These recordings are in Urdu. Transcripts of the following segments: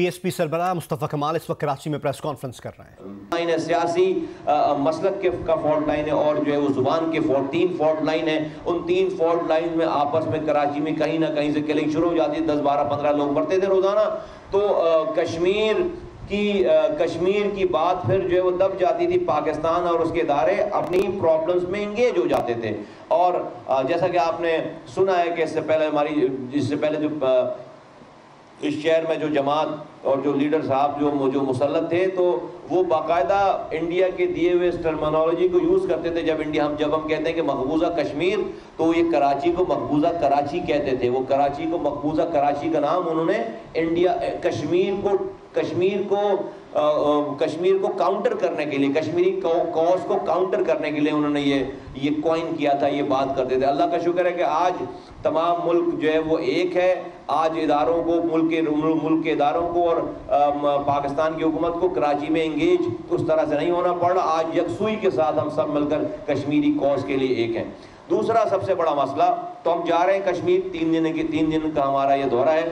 پی ایس پی سربراہ مصطفیٰ کمال اس وقت کراچی میں پریس کانفرنس کر رہے ہیں۔ سیاسی مسلک کا فالٹ لائن ہے اور جو ہے وہ زبان کے تین فالٹ لائن ہیں، ان تین فالٹ لائن میں آپس میں کراچی میں کہیں نہ کہیں سے کلنگ شروع ہو جاتی ہے، 10 12 15 لوگ مرتے تھے روزانہ، تو کشمیر کی بات پھر جو ہے وہ دب جاتی تھی، پاکستان اور اس کے ادارے اپنی پرابلمز میں انگیج ہو جاتے تھے۔ اور جیسا کہ آپ نے سنا ہے کہ اس سے پہلے جو اس شہر میں جو جماعت اور جو لیڈر صاحب جو مسلط تھے، تو وہ باقاعدہ انڈیا کے دیے ہوئے اس ٹرمینالوجی کو یوز کرتے تھے۔ جب ہم کہتے ہیں کہ مقبوضہ کشمیر، تو یہ کراچی کو مقبوضہ کراچی کہتے تھے۔ وہ کراچی کو مقبوضہ کراچی کا نام انہوں نے کشمیر کو کاؤنٹر کرنے کے لیے، کشمیری کاز کو کاؤنٹر کرنے کے لیے انہوں نے یہ کوائن کیا تھا، یہ بات کرتے تھے۔ اللہ کا شکر ہے کہ آج تمام ملک جو ہے وہ ایک ہے۔ آج اداروں کو، ملک کے اداروں کو اور پاکستان کی حکومت کو کراچی میں انگیج اس طرح سے نہیں ہونا پڑ رہا۔ آج یکسوئی کے ساتھ ہم سب مل کر کشمیری کاز کے لیے ایک ہیں۔ دوسرا سب سے بڑا مسئلہ، تو ہم جا رہے ہیں کشمیر، 3 دن کا ہمارا یہ دورہ ہے۔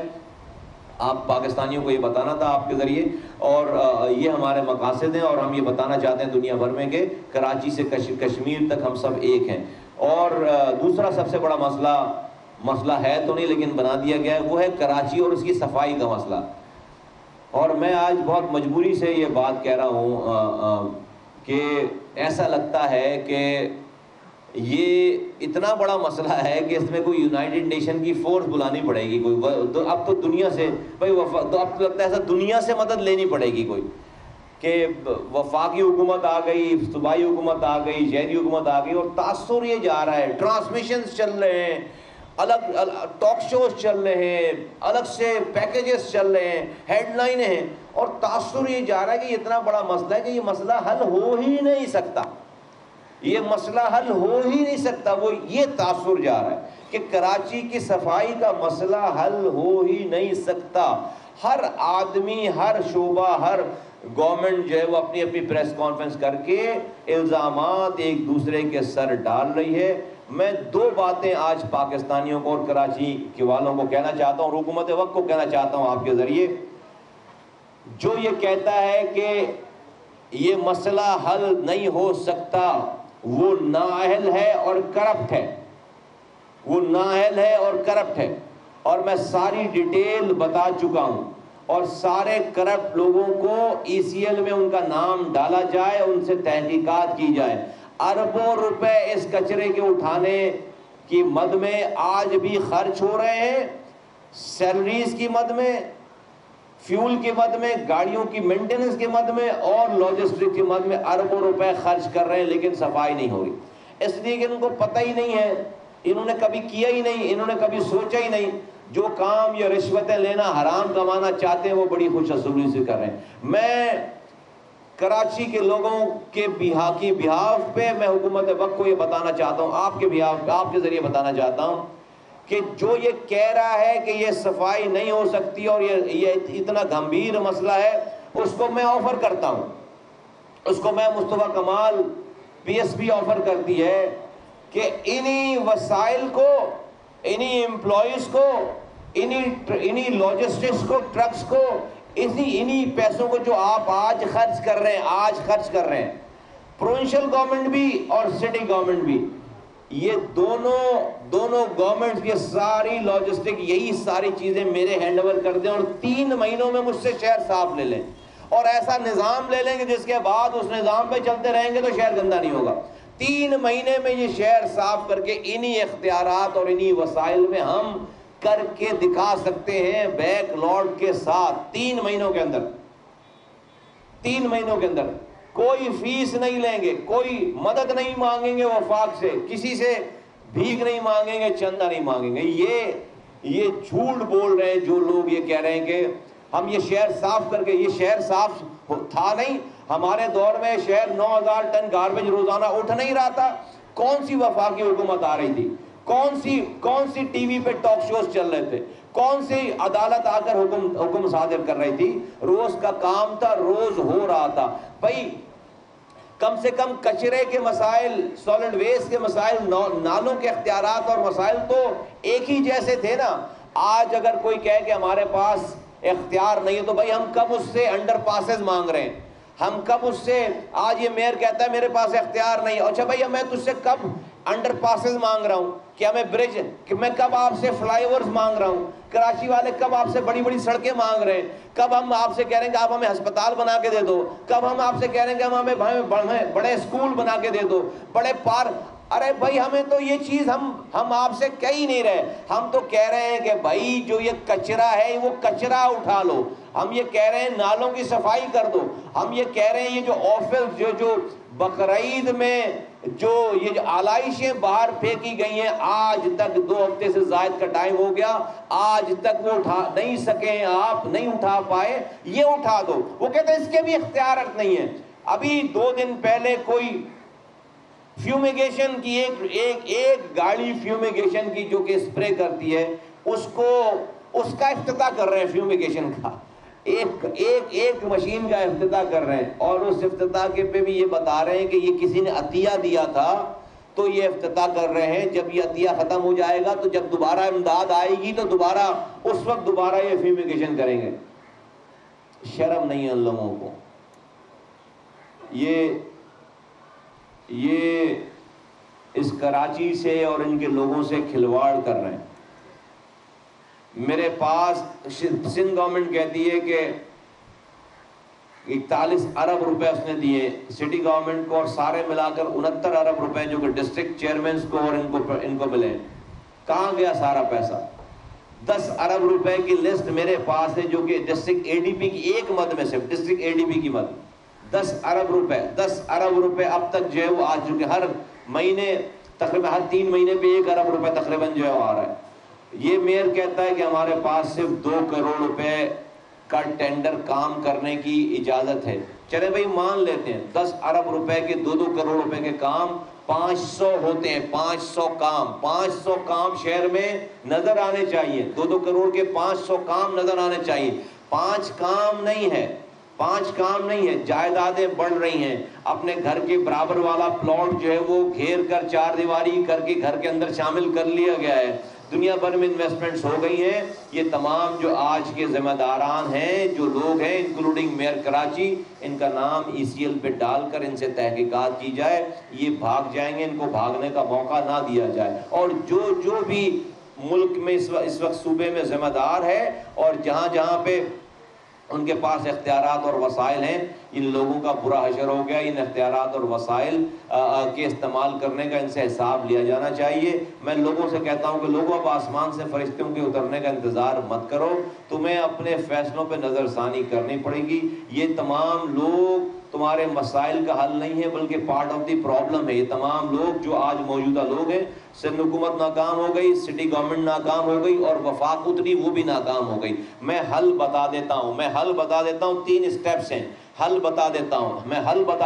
آپ پاکستانیوں کو یہ بتانا تھا آپ کے ذریعے، اور یہ ہمارے مقاصد ہیں، اور ہم یہ بتانا چاہتے ہیں دنیا بھر میں کہ کراچی سے کشمیر تک ہم سب ایک ہیں۔ اور دوسرا سب سے بڑا مسئلہ ہے تو نہیں لیکن بنا دیا گیا ہے، وہ ہے کراچی اور اس کی صفائی کا مسئلہ۔ اور میں آج بہت مجبوری سے یہ بات کہہ رہا ہوں کہ ایسا لگتا ہے کہ یہ اتنا بڑا مسئلہ ہے کہ اس میں کوئی یونائٹڈ نیشن کی فورس بلانی پڑے گی، اب تو دنیا سے اب تو لگتا ہے ایسا دنیا سے مدد لینی پڑے گی کوئی، کہ وفاقی حکومت آ گئی، صوبائی حکومت آ گئی، شہری حکومت آ گئی، اور تاثر یہ جا رہا ہے، ٹرانسمیشنز چل رہے ہیں، الگ ٹاک شوز چل رہے ہیں، الگ سے پیکیجز چل رہے ہیں، ہیڈ لائنیں ہیں، اور تاثر یہ جا رہا ہے کہ یہ اتنا بڑا مسئلہ ہے کہ یہ مسئلہ حل ہو ہی نہیں سکتا، یہ مسئلہ حل ہو ہی نہیں سکتا۔ وہ یہ تاثر جا رہا ہے کہ کراچی کی صفائی کا مسئلہ حل ہو ہی نہیں سکتا۔ ہر آدمی، ہر شعبہ، ہر گورنمنٹ جو ہے وہ اپنی پریس کانفرنس کر کے الزامات ایک دوسرے کے سر ڈال رہی ہے۔ میں 2 باتیں آج پاکستانیوں کو اور کراچی کے والوں کو کہنا چاہتا ہوں، حکومت وقت کو کہنا چاہتا ہوں آپ کے ذریعے۔ جو یہ کہتا ہے کہ یہ مسئلہ حل نہیں ہو سکتا، وہ نااہل ہے اور کرپٹ ہے، وہ نااہل ہے اور کرپٹ ہے، اور میں ساری ڈیٹیل بتا چکا ہوں، اور سارے کرپٹ لوگوں کو ECL میں ان کا نام ڈالا جائے، ان سے تحقیقات کی جائے۔ اربوں روپے اس کچرے کے اٹھانے کی مد میں آج بھی خرچ ہو رہے ہیں، سیلریز کی مد میں، فیول کی مد میں، گاڑیوں کی مینٹیننس کی مد میں، اور لاجسٹک کی مد میں اربوں روپے خرچ کر رہے ہیں، لیکن صفائی نہیں ہو رہی، اس لیے کہ ان کو پتہ ہی نہیں ہے، انہوں نے کبھی کیا ہی نہیں، انہوں نے کبھی سوچا ہی نہیں۔ جو کام یہ رشوتیں لینا، حرام کمانا چاہتے ہیں، وہ بڑی خوش اسلوبی سے کر رہے ہیں۔ میں کراچی کے لوگوں کے بہاف پہ میں حکومت وقت کو یہ بتانا چاہتا ہوں، آپ کے ذریعے بتانا چاہتا ہوں کہ جو یہ کہہ رہا ہے کہ یہ صفائی نہیں ہو سکتی اور یہ اتنا گمبھیر مسئلہ ہے، اس کو میں آفر کرتا ہوں، اس کو میں مصطفیٰ کمال PSP آفر کرتی ہے کہ انہی وسائل کو، انہی امپلائیز کو، انہی لاجسٹکس کو، ٹرکس کو، انہی پیسوں کو جو آپ آج خرچ کر رہے ہیں، پروونشل گورنمنٹ بھی اور سٹی گورنمنٹ بھی، یہ دونوں گورنمنٹس یہ ساری لاجسٹک، یہی ساری چیزیں میرے ہینڈ اوور کر دیں، اور 3 مہینوں میں مجھ سے شہر صاف لے لیں، اور ایسا نظام لے لیں کہ جس کے بعد اس نظام پہ چلتے رہیں گے تو شہر گندہ نہیں ہوگا۔ 3 مہینے میں یہ شہر صاف کر کے انہی اختیارات اور انہی وسائل میں ہم کر کے دکھا سکتے ہیں، بیک لارڈ کے ساتھ، 3 مہینوں کے اندر، 3 مہینوں کے اندر۔ کوئی فیس نہیں لیں گے، کوئی مدد نہیں مانگیں گے وفاق سے، کسی سے بھیک نہیں مانگیں گے، چندہ نہیں مانگیں گے۔ یہ جھوٹ بول رہے ہیں جو لوگ یہ کہہ رہے ہیں کہ ہم یہ شہر صاف کر کے، یہ شہر صاف تھا نہیں، ہمارے دور میں شہر 9000 ٹن گاربیج روزانہ اٹھ نہیں رہا تھا۔ کون سی وفاقی حکومت آ رہی تھی، کون سی ٹی وی پہ ٹاک شوز چل رہے تھے، کون سی عدالت آ کر حکم صادر کر رہی تھی، روز کا کام تھا، روز ہو رہا تھا۔ بھائی کم سے کم کچرے کے مسائل، سالڈ ویسٹ کے مسائل، نالوں کے اختیارات اور مسائل تو ایک ہی جیسے تھے نا۔ آج اگر کوئی کہے کہ ہمارے پاس اختیار نہیں ہے تو بھائی ہم کب اس سے انڈر پاسز مانگ رہے ہیں؟ ہم کب اس سے، آج یہ میئر کہتا ہے میرے پاس اختیار نہیں ہے، اچھا بھائی میں تجھ سے کب انڈر پاسز مانگ رہا ہوں، کیا میں برج، کہ میں کب آپ سے فلائی اوورز مانگ رہا ہوں؟ کراچی والے کب آپ سے بڑی بڑی سڑکیں مانگ رہے ہیں؟ کب ہم آپ سے کہہ رہے ہیں کہ آپ ہمیں ہسپتال بنا کے دے دو؟ کب ہم آپ سے کہہ رہے ہیں کہ ہمیں بڑے اسکول بنا کے دے دو، بڑے پارک؟ ارے بھائی ہمیں تو یہ چیز ہم آپ سے کہہ ہی نہیں رہے، ہم تو کہہ رہے ہیں کہ بھائی جو یہ کچرا ہے وہ کچرا اٹھا لو، ہم یہ کہہ رہے ہیں نالوں کی صفائی کر دو، ہم یہ کہہ رہے ہیں یہ جو آفس جو بقرعید میں جو یہ آلائشیں باہر پھینکی گئی ہیں، آج تک 2 ہفتے سے زائد کا ٹائم ہو گیا، آج تک وہ اٹھا نہیں سکے، آپ نہیں اٹھا پائے، یہ اٹھا دو۔ وہ کہتے ہیں اس کے بھی اختیارات نہیں ہیں۔ ابھی 2 دن پہلے کوئی فیومیگیشن کی ایک گاڑی فیومیگیشن کی جو کہ اسپرے کرتی ہے، اس کا افتتاح کر رہے ہیں، فیومیگیشن کا ایک مشین کا افتتاح کر رہے ہیں، اور اس افتتاح کے پہ بھی یہ بتا رہے ہیں کہ یہ کسی نے عطیہ دیا تھا تو یہ افتتاح کر رہے ہیں، جب یہ عطیہ ختم ہو جائے گا تو جب دوبارہ امداد آئے گی تو اس وقت دوبارہ یہ فیومیگیشن کریں گے۔ شرم نہیں ہے ان لوگوں کو، یہ اس کراچی سے اور ان کے لوگوں سے کھلواڑ کر رہے ہیں۔ میرے پاس سندھ گورنمنٹ کہتی ہے کہ 41 ارب روپے اس نے دیے سٹی گورنمنٹ کو، اور سارے ملا کر 69 ارب روپے جو کہ ڈسٹرکٹ چیئرمینز کو اور ان کو ملے۔ کہاں گیا سارا پیسہ؟ 10 ارب روپے کی لسٹ میرے پاس ہے جو کہ ڈسٹرکٹ اے ڈی پی کی ایک مد میں، صرف ڈسٹرکٹ اے ڈی پی کی مد 10 ارب روپے اب تک جو ہے وہ آ چکے، ہر مہینے تقریباً ہر 3 مہینے پہ 1 ارب روپے تقریباً جو ہے وہ آ رہا ہے۔ یہ میئر کہتا ہے کہ ہمارے پاس صرف 2 کروڑ روپے کا ٹینڈر کام کرنے کی اجازت ہے۔ چلے بھائی مان لیتے ہیں 10 ارب روپے کے 2 کروڑ روپے کے کام 500 ہوتے ہیں، 500 کام شہر میں نظر آنے چاہیے، 2 کروڑ کے 500 کام نظر آنے چاہیے۔ 5 کام نہیں ہے، جائیدادیں بڑھ رہی ہیں، اپنے گھر کے برابر والا پلاٹ جو ہے وہ گھیر کر 4 دیواری کر کے گھر کے اندر شامل کر لیا گیا ہے، دنیا بھر میں انویسٹمنٹس ہو گئی ہیں۔ یہ تمام جو آج کے ذمہ داران ہیں، جو لوگ ہیں انکلوڈنگ میئر کراچی، ان کا نام ECL پہ ڈال کر ان سے تحقیقات کی جائے، یہ بھاگ جائیں گے، ان کو بھاگنے کا موقع نہ دیا جائے۔ اور جو بھی ملک میں اس وقت صوبے میں ذمہ دار ہے اور جہاں پہ ان کے پاس اختیارات اور وسائل ہیں، ان لوگوں کا برا حشر ہو گیا، ان اختیارات اور وسائل کے استعمال کرنے کا ان سے حساب لیا جانا چاہیے۔ میں لوگوں سے کہتا ہوں کہ لوگوں اب آسمان سے فرشتوں کے اترنے کا انتظار مت کرو، تمہیں اپنے فیصلوں پہ نظر ثانی کرنی پڑے گی۔ یہ تمام لوگ تمہارے مسائل کا حل نہیں ہے بلکہ پارٹ آف دی پرابلم ہے۔ یہ تمام لوگ جو آج موجودہ لوگ ہیں، سندھ حکومت ناکام ہو گئی، سٹی گورنمنٹ ناکام ہو گئی اور وفاق اتری وہ بھی ناکام ہو گئی۔ میں حل بتا دیتا ہوں 3 سٹیپس ہیں، میں حل بتا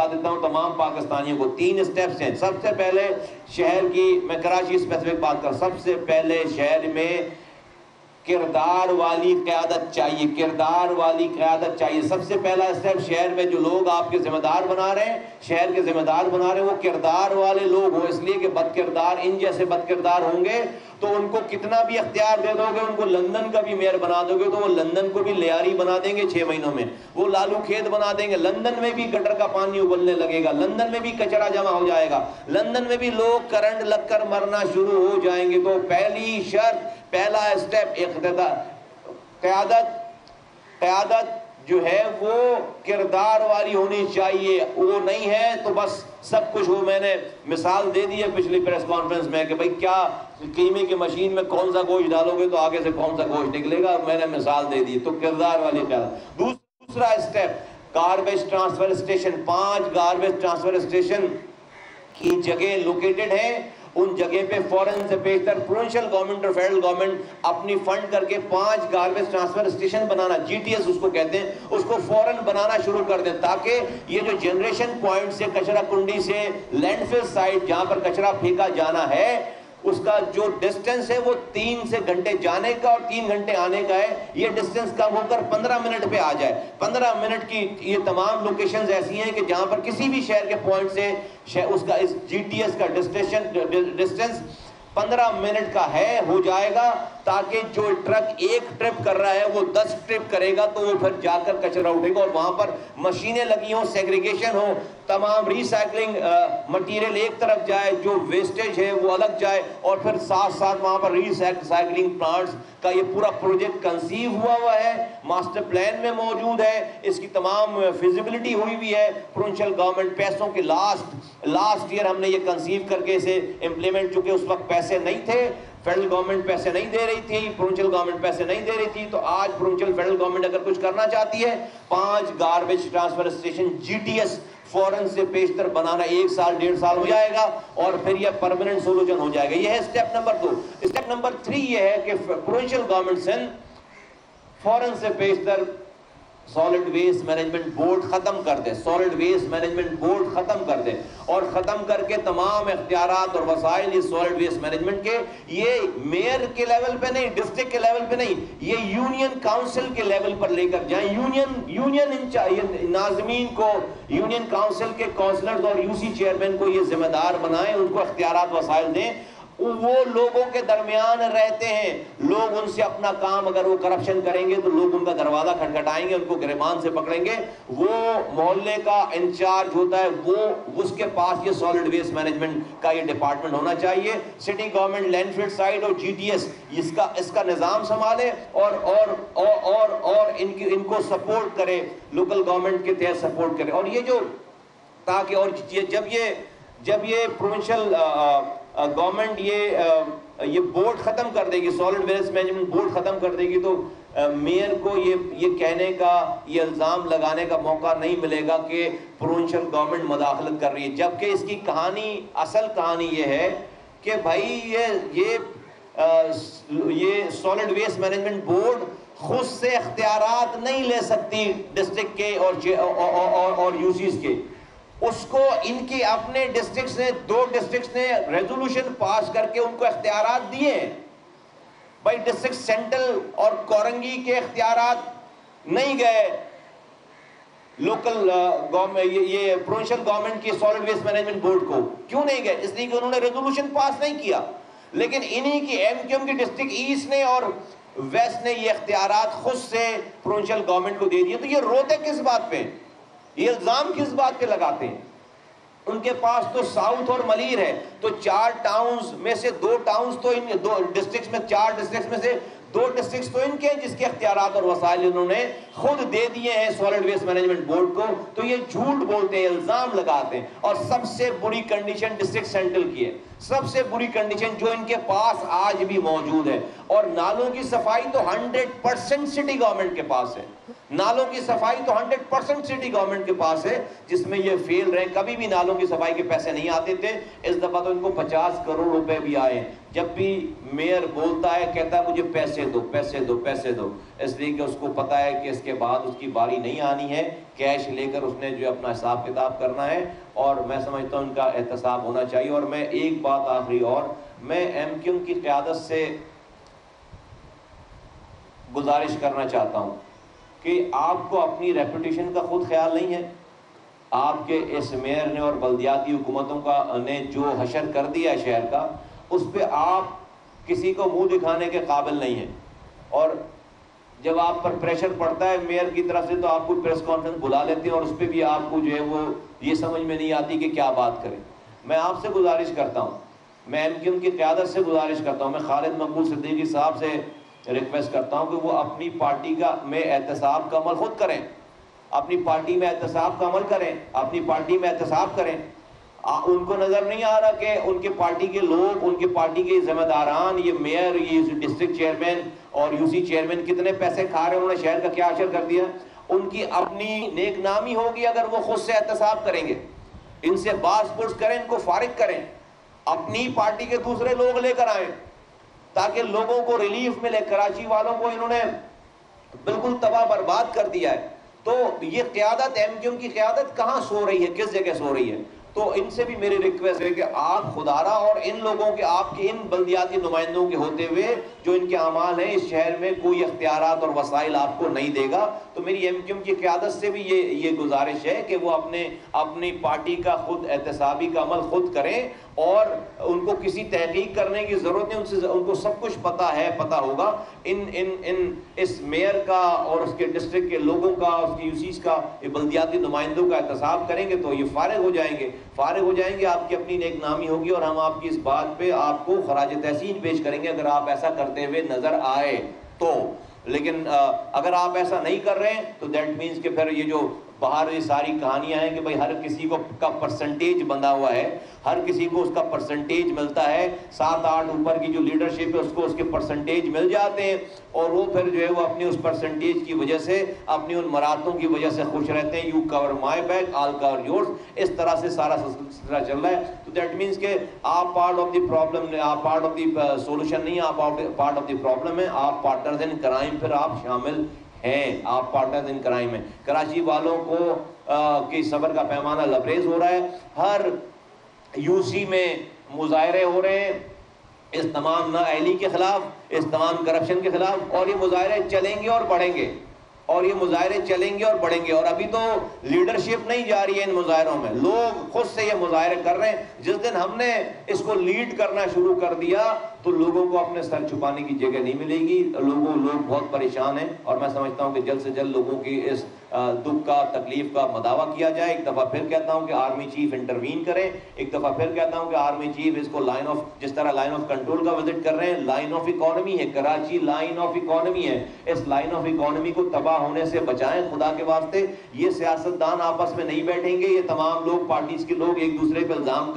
دیتا ہوں تمام پاکستانیوں کو۔ 3 سٹیپس ہیں۔ سب سے پہلے شہر کی، میں کراچی اسپیسیفک بات کر، سب سے پہلے شہر میں کردار والی قیادت چاہیے، سب سے پہلا اسٹیپ شہر میں جو لوگ آپ کے ذمہ دار بنا رہے ہیں، شہر کے ذمہ دار بنا رہے ہیں، وہ کردار والے لوگ ہوں، اس لیے کہ بد کردار ان جیسے بد کردار ہوں گے تو ان کو کتنا بھی اختیار دے دو گے، ان کو لندن کا بھی میئر بنا دو گے تو وہ لندن کو بھی لیاری بنا دیں گے 6 مہینوں میں، وہ لالو کھیت بنا دیں گے، لندن میں بھی گٹر کا پانی ابلنے لگے گا، لندن میں بھی کچرا جمع ہو جائے گا، لندن میں بھی لوگ کرنٹ لگ کر مرنا شروع ہو جائیں گے۔ تو پہلی شرط، پہلا اسٹیپ قیادت جو ہے وہ کردار والی ہونی چاہیے، وہ نہیں ہے تو بس سب کچھ ہو۔ میں نے مثال دے دی ہے پچھلی پریس کانفرنس میں کہ بھئی کیا قیمے کی مشین میں کون سا گوشت ڈالو گے تو آگے سے کون سا گوشت نکلے گا، میں نے مثال دے دی۔ تو کردار والی قیادت۔ دوسرا step garbage transfer station, 5 garbage transfer station کی جگہ لوکیٹڈ ہیں، ان جگہ پہ فوراً سے بیشتر پروونشل گورنمنٹ اور فیڈرل گورنمنٹ اپنی فنڈ کر کے 5 گاربیج ٹرانسفر اسٹیشن بنانا، GTS اس کو کہتے ہیں، اس کو فوراً بنانا شروع کر دیں تاکہ یہ جو جنریشن پوائنٹ سے کچرا کنڈی سے لینڈ فل سائٹ جہاں پر کچرا پھینکا جانا ہے اس کا جو ڈسٹنس ہے وہ 3 گھنٹے جانے کا اور 3 گھنٹے آنے کا ہے، یہ ڈسٹنس کم ہو کر 15 منٹ پہ آ جائے۔ 15 منٹ کی یہ تمام لوکیشنز ایسی ہیں کہ جہاں پر کسی بھی شہر کے پوائنٹ سے اس کا اس GTS کا ڈسٹنس 15 منٹ کا ہے ہو جائے گا، تاکہ جو ٹرک ایک ٹرپ کر رہا ہے وہ 10 ٹرپ کرے گا، تو وہ پھر جا کر کچرا اٹھے گا اور وہاں پر مشینیں لگی ہوں، سیگریگیشن ہو، تمام ریسائکلنگ مٹیریل ایک طرف جائے، جو ویسٹیج ہے وہ الگ جائے، اور پھر ساتھ ساتھ وہاں پر ریسائکلنگ پلانٹس کا یہ پورا پروجیکٹ کنسیو ہوا ہے، ماسٹر پلان میں موجود ہے، اس کی تمام فیزیبلٹی ہوئی بھی ہے۔ پروونشل گورنمنٹ پیسوں کے لاسٹ ایئر ہم نے یہ کنسیو کر کے اسے امپلیمنٹ، چونکہ اس وقت پیسے نہیں تھے، فیڈرل گورنمنٹ پیسے نہیں دے رہی تھی، پروونشل گورنمنٹ پیسے نہیں دے رہی تھی، تو آج پروونشل فیڈرل گورنمنٹ اگر کچھ کرنا چاہتی ہے، 5 گاربیج ٹرانسفر اسٹیشن GTS فوراً سے پیشتر بنانا 1 سال 1.5 سال ہو جائے گا، اور پھر یہ پرماننٹ سولوشن ہو جائے گا۔ یہ ہے اسٹیپ نمبر 2۔ اسٹیپ نمبر 3 یہ ہے کہ پروونشل گورنمنٹ سندھ فوراً سے پیشتر سالڈ ویسٹ مینجمنٹ بورڈ ختم کر دے، سالڈ ویسٹ مینجمنٹ بورڈ ختم کر دے، اور ختم کر کے تمام اختیارات اور وسائل اس سالڈ ویسٹ مینجمنٹ کے، یہ میئر کے لیول پہ نہیں، ڈسٹرکٹ کے لیول پہ نہیں، یہ یونین کاؤنسل کے لیول پر لے کر جائیں۔ یونین ناظمین کو، یونین کاؤنسل کے کاؤنسلرز اور UC چیئرمین کو یہ ذمہ دار بنائیں، ان کو اختیارات وسائل دیں۔ وہ لوگوں کے درمیان رہتے ہیں، لوگ ان سے اپنا کام، اگر وہ کرپشن کریں گے تو لوگ ان کا دروازہ کھٹکھٹائیں گے، ان کو گریبان سے پکڑیں گے۔ وہ محلے کا انچارج ہوتا ہے، وہ اس کے پاس یہ سالڈ ویسٹ مینجمنٹ کا یہ ڈپارٹمنٹ ہونا چاہیے۔ City government land field site اور GTS اس کا نظام سنبھالے، اور ان کو سپورٹ کرے، لوکل گورنمنٹ کے تحت سپورٹ کرے۔ اور یہ جو تاکہ، اور جب یہ پروونشل گورنمنٹ یہ بورڈ ختم کر دے گی، سالڈ ویسٹ مینجمنٹ بورڈ ختم کر دے گی، تو میئر کو یہ کہنے کا، یہ الزام لگانے کا موقع نہیں ملے گا کہ پروونشل گورنمنٹ مداخلت کر رہی ہے، جبکہ اس کی کہانی، اصل کہانی یہ ہے کہ بھائی یہ سالڈ ویسٹ مینجمنٹ بورڈ خود سے اختیارات نہیں لے سکتی ڈسٹرکٹ کے اور UCs کے، اس کو ان کی اپنے ڈسٹرکٹس نے، 2 ڈسٹرکٹس نے ریزولوشن پاس کر کے ان کو اختیارات دیے ہیں۔ بھائی ڈسٹرکٹ سینٹرل اور کورنگی کے اختیارات نہیں گئے لوکل گورنمنٹ، یہ پروونشل گورنمنٹ کی سالڈ ویسٹ مینجمنٹ بورڈ کو کیوں نہیں گئے؟ اس لیے کہ انہوں نے ریزولوشن پاس نہیں کیا، لیکن انہی کی MQM کی ڈسٹرکٹ ایسٹ نے اور ویسٹ نے یہ اختیارات خود سے پروونشل گورنمنٹ کو دے دیے۔ تو یہ روتے کس بات پہ، یہ الزام کس بات پہ لگاتے ہیں؟ ان کے پاس تو ساؤتھ اور ملیر ہے، تو 4 ٹاؤنز میں سے 2 ٹاؤنز تو ان 2 ڈسٹرکٹس میں، 4 ڈسٹرکٹس میں سے 2 ڈسٹرکٹس تو ان کے ہیں جس کے اختیارات اور وسائل انہوں نے خود دے دیے ہیں سالڈ ویسٹ مینجمنٹ بورڈ کو۔ تو یہ جھوٹ بولتے ہیں، الزام لگاتے ہیں، اور سب سے بری کنڈیشن ڈسٹرکٹ سینٹرل کی ہے، سب سے بری کنڈیشن جو ان کے پاس آج بھی موجود ہے۔ اور نالوں کی صفائی تو 100% سٹی گورنمنٹ کے پاس ہے، نالوں کی صفائی تو 100% سٹی گورنمنٹ کے پاس ہے، جس میں یہ فیل رہے۔ کبھی بھی نالوں کی صفائی کے پیسے نہیں آتے تھے، اس دفعہ تو ان کو 50 کروڑ روپے بھی آئے۔ جب بھی میئر بولتا ہے، کہتا ہے مجھے پیسے دو، پیسے دو، پیسے دو، اس لیے کہ اس کو پتا ہے کہ اس کے بعد اس کی باری نہیں آنی ہے، کیش لے کر اس نے جو اپنا حساب کتاب کرنا ہے۔ اور میں سمجھتا ہوں ان کا احتساب ہونا چاہیے۔ اور میں ایک بات آخری، اور میں MQM کی قیادت سے گزارش کرنا چاہتا ہوں کہ آپ کو اپنی ریپوٹیشن کا خود خیال نہیں ہے؟ آپ کے اس میئر نے اور بلدیاتی حکومتوں کا نے جو حشر کر دیا ہے شہر کا، اس پہ آپ کسی کو منہ دکھانے کے قابل نہیں ہیں۔ اور جب آپ پر پریشر پڑتا ہے میئر کی طرف سے تو آپ کو پریس کانفرنس بلا لیتے ہیں، اور اس پہ بھی آپ کو جو ہے وہ یہ سمجھ میں نہیں آتی کہ کیا بات کریں۔ میں آپ سے گزارش کرتا ہوں، میں MQM کی قیادت سے گزارش کرتا ہوں، میں خالد مقبول صدیقی صاحب سے ریکویسٹ کرتا ہوں کہ وہ اپنی پارٹی میں احتساب کا عمل خود کریں، اپنی پارٹی میں احتساب کا عمل کریں، اپنی پارٹی میں احتساب کریں۔ ان کو نظر نہیں آ رہا کہ ان کے پارٹی کے لوگ، ان کے پارٹی کے ذمہ داران، یہ میئر، یہ ڈسٹرکٹ چیئرمین اور UC چیئرمین کتنے پیسے کھا رہے ہیں، انہوں نے شہر کا کیا اشر کر دیا؟ ان کی اپنی نیک نامی ہوگی اگر وہ خود سے احتساب کریں گے۔ ان سے باز پرس کریں، ان کو فارغ کریں، اپنی پارٹی کے دوسرے لوگ لے کر آئیں تاکہ لوگوں کو ریلیف ملے۔ کراچی والوں کو انہوں نے بالکل تباہ برباد کر دیا ہے۔ تو یہ قیادت، MQM کی قیادت کہاں سو رہی ہے، کس جگہ سو رہی ہے؟ تو ان سے بھی میری ریکویسٹ ہے کہ آپ خدارہ اور ان لوگوں کے، آپ کے ان بلدیاتی نمائندوں کے ہوتے ہوئے جو ان کے اعمال ہیں، اس شہر میں کوئی اختیارات اور وسائل آپ کو نہیں دے گا۔ تو میری MQM کی قیادت سے بھی یہ گزارش ہے کہ وہ اپنی پارٹی کا خود احتسابی کا عمل خود کریں، اور ان کو کسی تحقیق کرنے کی ضرورت نہیں، ان کو سب کچھ پتہ ہوگا۔ اس میئر کا اور اس کے ڈسٹرکٹ کے لوگوں کا، اس کی یوسیز کا، بلدیاتی نمائندوں کا احتساب کریں گے تو یہ فارغ ہو جائیں گے، آپ کی اپنی نیک نامی ہوگی، اور ہم آپ کی اس بات پہ آپ کو خراج تحسین پیش کریں گے اگر آپ ایسا کرتے ہوئے نظر آئے تو۔ لیکن اگر آپ ایسا نہیں کر رہے ہیں تو دیٹ مینس کہ پھر یہ جو باہر یہ ساری کہانیاں ہیں کہ بھئی ہر کسی کو کا پرسنٹیج بندھا ہوا ہے، ہر کسی کو اس کا پرسنٹیج ملتا ہے، 7-8 اوپر کی جو لیڈرشپ ہے اس کو اس کے پرسنٹیج مل جاتے ہیں، اور وہ پھر جو ہے وہ اپنی اس پرسنٹیج کی وجہ سے، اپنی ان مراتوں کی وجہ سے خوش رہتے ہیں۔ You cover my back all cover yours, اس طرح سے سارا سلسلہ چل رہا ہے۔ تو دیٹ مینس کہ آپ پارٹ آف دی پرابلم، آپ پارٹ آف دی سولوشن نہیں، آپ پارٹ آف دی پرابلم ہیں، آپ پارٹنرز ان کرائم پھر آپ شامل ہیں، آپ پارٹنرز ان کرائم میں۔ کراچی والوں کو کی صبر کا پیمانہ لبریز ہو رہا ہے، ہر یو سی میں مظاہرے ہو رہے ہیں اس تمام نااہلی کے خلاف، اس تمام کرپشن کے خلاف، اور یہ مظاہرے چلیں گے اور بڑھیں گے، اور ابھی تو لیڈرشپ نہیں جا رہی ہے ان مظاہروں میں، لوگ خود سے یہ مظاہرے کر رہے ہیں۔ جس دن ہم نے اس کو لیڈ کرنا شروع کر دیا تو لوگوں کو اپنے سر چھپانے کی جگہ نہیں ملے گی، لوگ بہت پریشان ہیں، اور میں سمجھتا ہوں کہ جلد سے جلد لوگوں کی اس دکھ کا، تکلیف کا مداوع کیا جائے۔ ایک دفعہ پھر کہتا ہوں کہ آرمی چیف انٹروین کریں، ایک دفعہ پھر کہتا ہوں کہ آرمی چیف اس کو لائن آف، جس طرح لائن آف کنٹرول کا وزٹ کر رہے ہیں، لائن آف اکانومی ہے کراچی، لائن آف اکانومی ہے، اس لائن آف اکانومی کو تباہ ہونے سے بچائیں خدا کے واسطے۔ یہ سیاستدان آپس میں نہیں بیٹھیں گے، یہ تمام لوگ، پارٹیز کے لوگ ایک دوسرے پہ الزام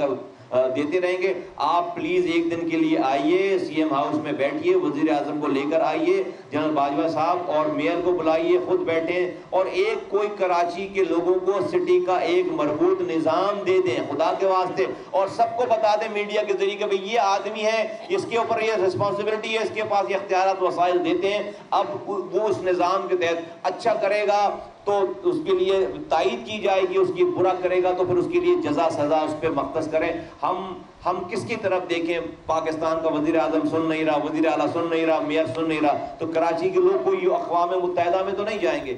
دیتے رہیں گے۔ آپ پلیز ایک دن کے لیے آئیے، سی ایم ہاؤس میں بیٹھیے، وزیر اعظم کو لے کر آئیے، جنرل باجوہ صاحب، اور میئر کو بلائیے، خود بیٹھیں، اور ایک کوئی کراچی کے لوگوں کو سٹی کا ایک مربوط نظام دے دیں خدا کے واسطے، اور سب کو بتا دیں میڈیا کے ذریعے کہ بھئی یہ آدمی ہے، اس کے اوپر یہ رسپانسبلٹی ہے، اس کے پاس یہ اختیارات وسائل دیتے ہیں، اب وہ اس نظام کے تحت اچھا کرے گا تو اس کے لیے تائید کی جائے گی، اس کی برا کرے گا تو پھر اس کے لیے جزا سزا اس پہ مختص کریں۔ ہم کس کی طرف دیکھیں؟ پاکستان کا وزیر اعظم سن نہیں رہا، وزیر اعلیٰ سن نہیں رہا، میئر سن نہیں رہا، تو کراچی کے لوگ کوئی اقوام متحدہ میں تو نہیں جائیں گے۔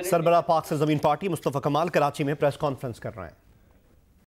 سربراہ پاک سرزمین پارٹی مصطفیٰ کمال کراچی میں پریس کانفرنس کر رہے ہیں۔